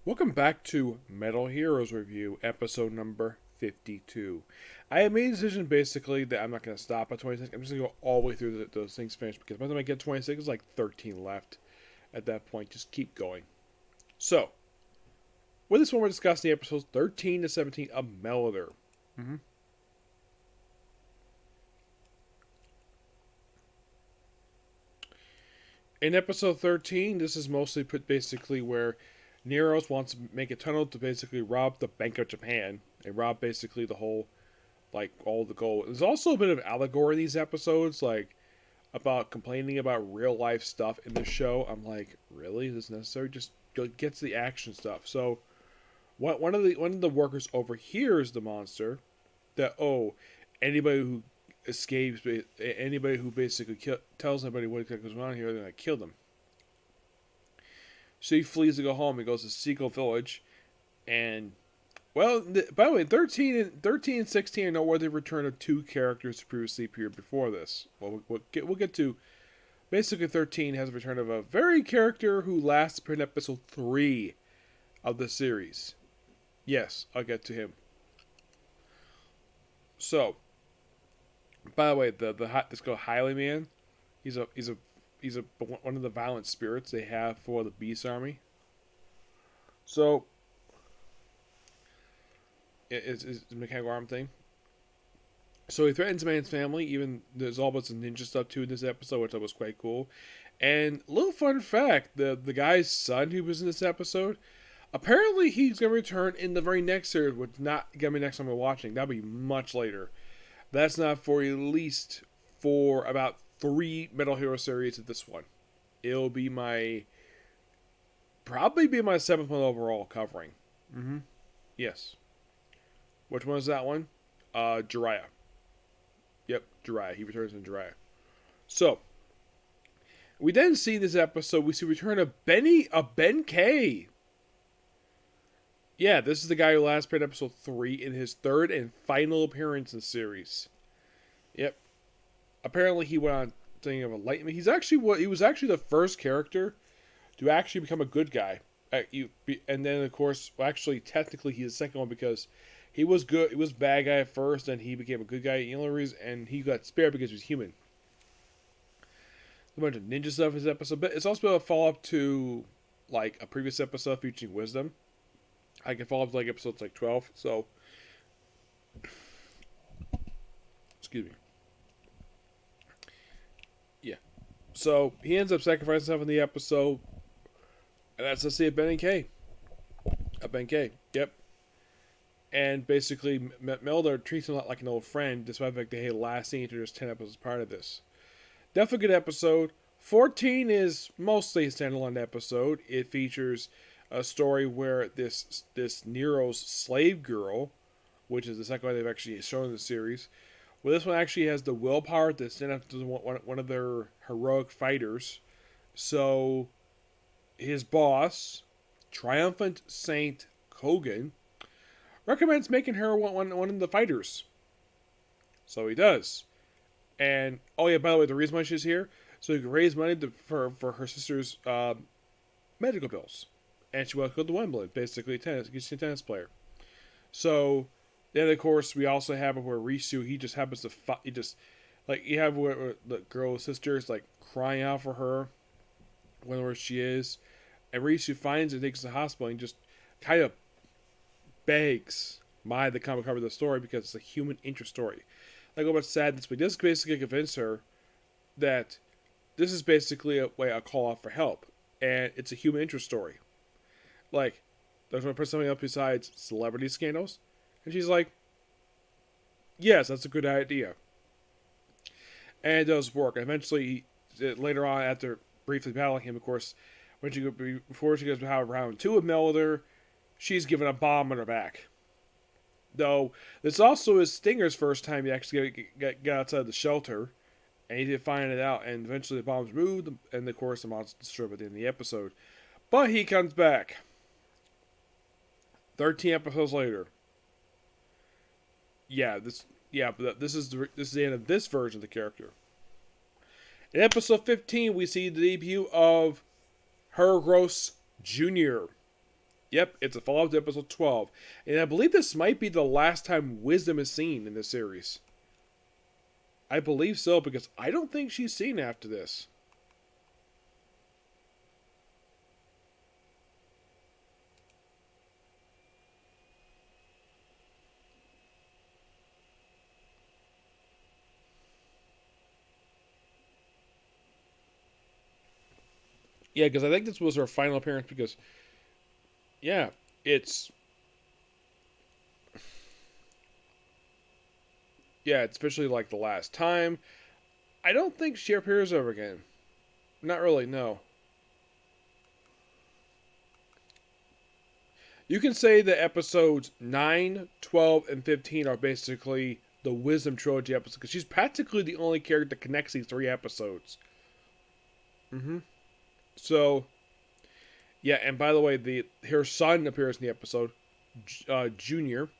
Welcome back to Metal Heroes Review, episode number 52. I have made a decision basically that I'm not going to stop at 26. I'm just going to go all the way through those things finished because by the time I get 26, there's like 13 left at that point. Just keep going. So, with this one, we're discussing the episodes 13 to 17 of Metalder. Mm-hmm. In episode 13, this is mostly put basically where Neros wants to make a tunnel to basically rob the Bank of Japan and rob basically the whole, like, all the gold. There's also a bit of allegory in these episodes, like, about complaining about real life stuff in the show. I'm like, really? Is this necessary? Just get to the action stuff. So, one of the workers overhears the monster that, anybody who escapes, anybody who basically tells anybody what exactly goes on here, they're going to kill them. So he flees to go home. He goes to Seagull Village. And, well, by the way, 13 and 16 are noteworthy return of two characters who previously appeared before this. Well, we'll get to... Basically, 13 has a return of a very character who last appeared in episode 3 of the series. Yes, I'll get to him. So, by the way, this guy Highwayman, he's one of the violent spirits they have for the Beast Army. So, it's a mechanical arm thing. So he threatens a man's family. Even there's all about some ninja stuff too in this episode, which I was quite cool. And little fun fact: the guy's son who was in this episode, apparently he's gonna return in the very next series, which not gonna be next time we're watching. That'll be much later. That's not for at least for about 3 Metal Hero series at this one. It'll be probably be my 7th one overall covering. Mm-hmm. Yes. Which one is that one? Jiraiya. Yep, Jiraiya. He returns in Jiraiya. So, we then see this episode, we see return of Ben K. Yeah, this is the guy who last appeared in episode 3 in his 3rd and final appearance in the series. Yep. Apparently he went on thing of enlightenment. He was actually the first character to actually become a good guy. And then of course, well, actually technically he's the second one because he was good. He was bad guy at first, and he became a good guy. The only reason, and he got spared because he was human. A bunch of ninja stuff in this episode, but it's also a follow up to like a previous episode featuring wisdom. I can follow up to like episodes like 12. So, excuse me. Yeah. So he ends up sacrificing himself in the episode, and that's to see a Ben and K. A Ben K. Yep. And basically, Metalder treats him like an old friend, despite the fact that he last seen there's 10 episodes part of this. Definitely a good episode. 14 is mostly a standalone episode. It features a story where this Nero's slave girl, which is the second one they've actually shown in the series, well, this one actually has the willpower to stand up to one of their heroic fighters. So, his boss, Triumphant Saint Kogan, recommends making her one of the fighters. So he does. And, oh yeah, by the way, the reason why she's here, so he can raise money for her sister's medical bills. And she wants to go to Wimbledon, basically she's a tennis player. So, then of course, we also have where Risu, he just happens to you have where the girl's sister is like crying out for her, where she is. And Risu finds her, takes her to the hospital, and just kind of begs Mai to come cover the story because it's a human interest story. Like about sadness, but this basically convince her that this is basically a call out for help, and it's a human interest story. Like, there's one person something up besides celebrity scandals, and she's like, "Yes, that's a good idea," and it does work. And eventually, later on, after briefly battling him, of course, before she goes to have round 2 of Metalder, she's given a bomb on her back. Though, this also is Stinger's first time he actually got outside the shelter. And he did find it out. And eventually the bomb's removed. And of course the monster's destroyed at the end of the episode. But he comes back. 13 episodes later. This is the end of this version of the character. In episode 15, we see the debut of Hergross Jr. Yep, it's a follow-up to episode 12. And I believe this might be the last time Wisdom is seen in this series. I believe so, because I don't think she's seen after this. Yeah, because I think this was her final appearance, because, yeah, it's... Yeah, it's officially like the last time. I don't think she appears ever again. Not really, no. You can say that episodes 9, 12, and 15 are basically the Wisdom Trilogy episodes, because she's practically the only character that connects these three episodes. Mm-hmm. So, yeah, and by the way, her son appears in the episode, Junior,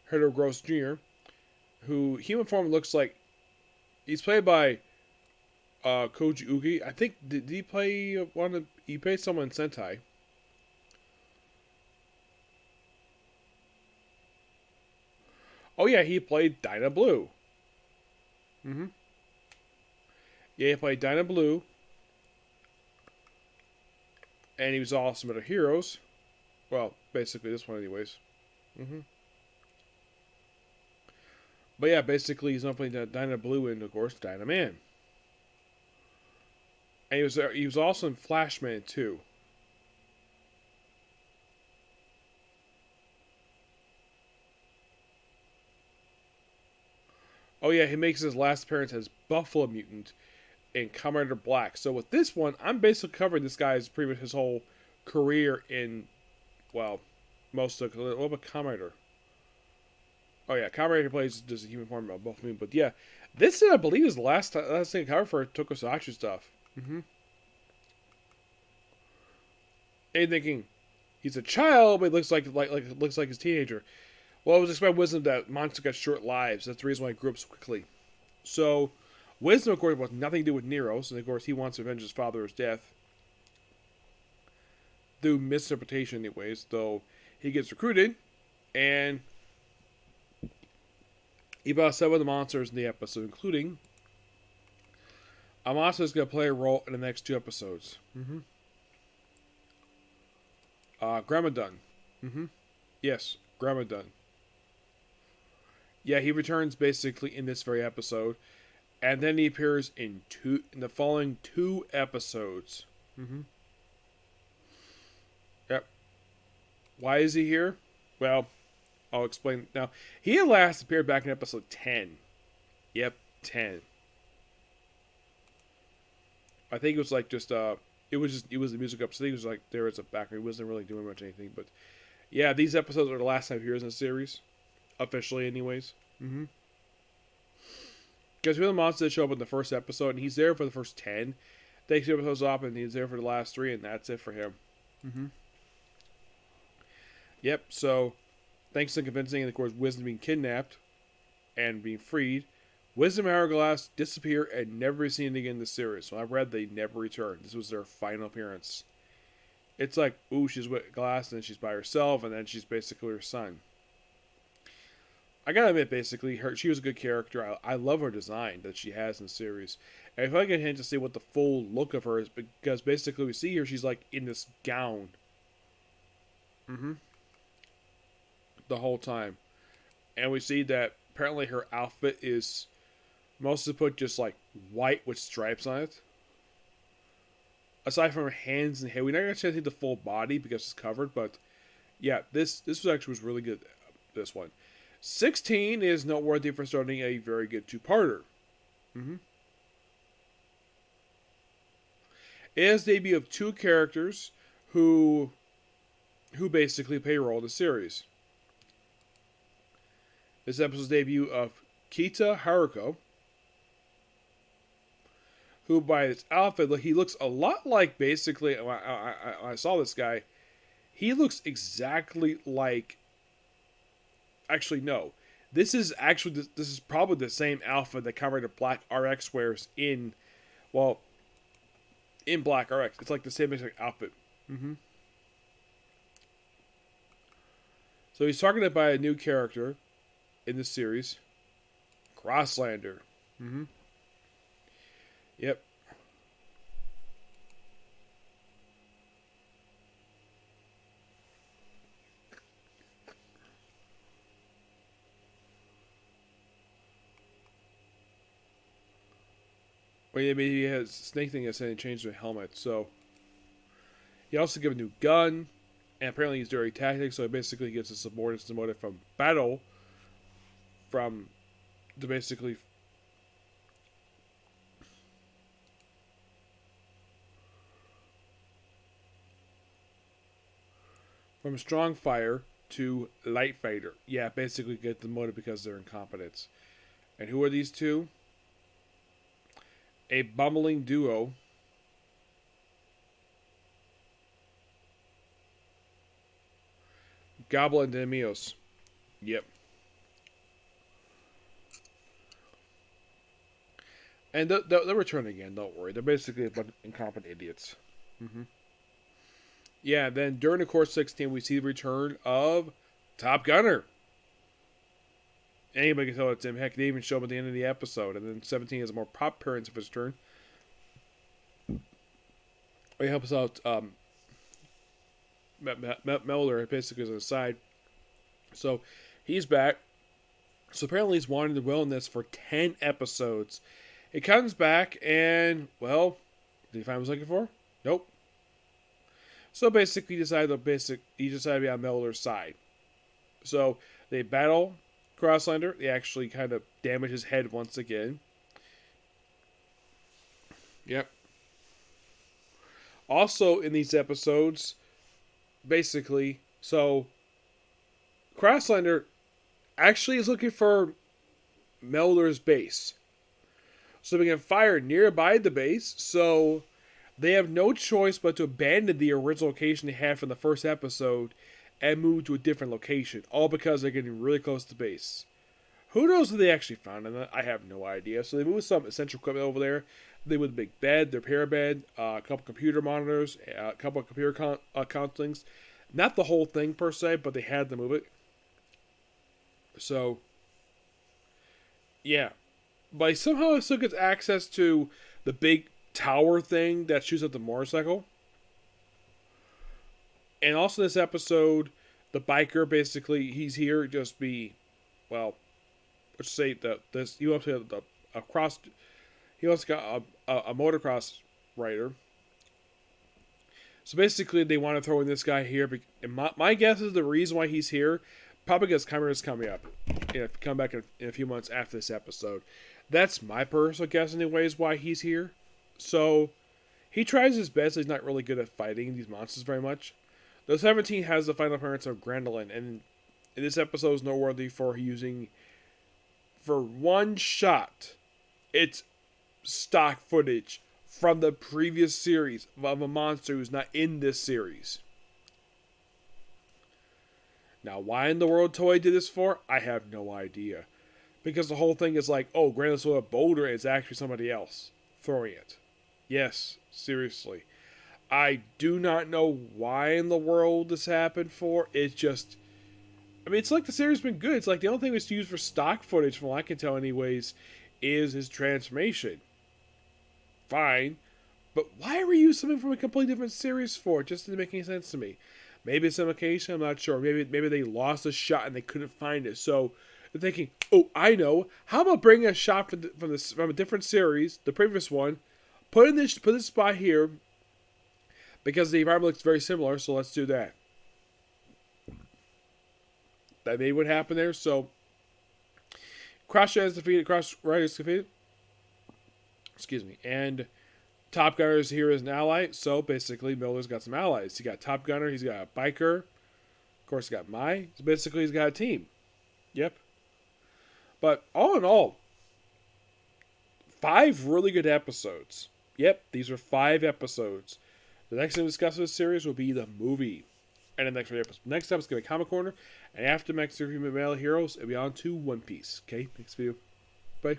Herder Gross Jr., who human form looks like he's played by Choujinki. I think did he play he played someone in Sentai. Oh yeah, he played Dyna Blue. Mm-hmm. Yeah, he played Dyna Blue, and he was also Metal Heroes. Well, basically this one, anyways. Mm-hmm. But yeah, basically he's not playing Dyna Blue and of course Dyna Man. And he was also in Flashman too. Oh yeah, he makes his last appearance as Buffalo Mutant in Commander Black. So with this one, I'm basically covering this guy's his whole career in, well, most of what about Commander? Oh yeah, Commander plays just a human form of Buffalo Mutant. But yeah, this I believe is the last thing I covered for Tokusatsu stuff. Mm-hmm. And thinking he's a child, but he looks like his teenager. Well, it was expected Wisdom that monsters got short lives. That's the reason why he grew up so quickly. So, Wisdom, of course, wants nothing to do with Neros, and of course, he wants to avenge his father's death through misinterpretation, anyways. Though he gets recruited, and he battles seven of the monsters in the episode, including a monster that's going to play a role in the next two episodes. Mm-hmm. Gramadun. Mm-hmm. Yes, Gramadun. Yeah, he returns basically in this very episode, and then he appears in the following two episodes. Mm-hmm. Yep. Why is he here? Well, I'll explain now. He at last appeared back in episode 10. Yep, 10. I think it was like just it was the music episode. He was like there was a background. He wasn't really doing much anything, but yeah, these episodes are the last time he appears in the series, officially, anyways. Mm-hmm. Because we're the monsters that show up in the first episode, and he's there for the first 10. Takes the episodes off, and he's there for the last 3, and that's it for him. Mm-hmm. Yep. So, thanks to convincing, and of course, Wisdom being kidnapped and being freed, Wisdom and Hourglass disappear and never be seen again in the series. So I read they never returned. This was their final appearance. It's like, ooh, she's with Glass, and then she's by herself, and then she's basically her son. I gotta admit, basically, she was a good character. I love her design that she has in the series. And if I get a hint to see what the full look of her is, because basically we see her, she's like in this gown. Mm-hmm. The whole time. And we see that apparently her outfit is mostly put just like white with stripes on it. Aside from her hands and head, we're not gonna see the full body because it's covered, but yeah, this was really good. This one. 16 is noteworthy for starting a very good two-parter. Mm-hmm. It is the debut of two characters who basically play a role in the series. This episode's debut of Kita Haruko, who by his outfit, he looks a lot like basically, I saw this guy, he looks exactly like, actually no, this is probably the same outfit that Commander Black RX wears in Black RX. It's like the same exact outfit. Mm-hmm. So he's targeted by a new character in the series, Crosslander. Mm-hmm. Yep. Well, yeah, maybe he has Snake thing. Is saying he changed the helmet. So he also given a new gun, and apparently he's very tactics. So he basically gets his subordinates demoted from battle, from to basically from strong fire to light fighter. Yeah, basically get demoted because they're incompetent. And who are these two? A bumbling duo. Gobble and Demios. Yep. And they'll return again, don't worry. They're basically a bunch of incompetent idiots. Mm-hmm. Yeah, then during the course 16, we see the return of Top Gunner. Anybody can tell it's him. Heck, they even show him at the end of the episode. And then 17 has a more pop appearance of his turn. He helps out Metalder, basically as an aside. So he's back. So apparently he's wanted the wellness for 10 episodes. He comes back and, well, did he find what he was looking for? Nope. So basically he decided to be on Metalder's side. So they battle Crosslander. They actually kind of damage his head once again. Yep. Also in these episodes, basically, so Crosslander actually is looking for Metalder's base. So they can fire nearby the base, so they have no choice but to abandon the original location they had from the first episode and move to a different location, all because they're getting really close to base. Who knows what they actually found in that? I have no idea. So they moved some essential equipment over there. They moved a big bed, their repair bed, a couple computer monitors, a couple of computer counselings. Not the whole thing per se, but they had to move it. So, yeah. But he somehow still gets access to the big tower thing that shoots up the motorcycle. And also in this episode, the biker basically, he's here just be, well, let's say he wants to a cross, he also got a motocross rider. So basically, they want to throw in this guy here. And my guess is the reason why he's here, probably because Chimera's coming up. Come back in a few months after this episode. That's my personal guess, anyways, why he's here. So he tries his best. He's not really good at fighting these monsters very much. The 17 has the final appearance of Grandoline, and in this episode is noteworthy for using, for one shot, it's stock footage from the previous series of a monster who's not in this series. Now, why in the world Toei did this for? I have no idea. Because the whole thing is like, oh, Grandine's a boulder, and it's actually somebody else throwing it. Yes, seriously. I do not know why in the world this happened for. It's just, I mean, it's like the series has been good. It's like the only thing that's used for stock footage, from what I can tell anyways, is his transformation. Fine. But why reuse something from a completely different series for it? Just didn't make any sense to me. Maybe it's implication, I'm not sure. Maybe they lost a shot and they couldn't find it. So they're thinking, oh, I know. How about bringing a shot from a different series, the previous one, put this spot here, because the environment looks very similar, so let's do that. That may what happened there. So Cross Rider is defeated. Excuse me. And Top Gunner is here as an ally. So basically, Miller's got some allies. He got Top Gunner. He's got a biker. Of course, he got Mai. So basically, he's got a team. Yep. But all in all, 5 really good episodes. Yep, these are 5 episodes. The next thing we discuss in this series will be the movie. And the next episode. Next up is going to be Comic Corner. And after next review of Metal Heroes, it'll be on to One Piece. Okay, next video. Bye.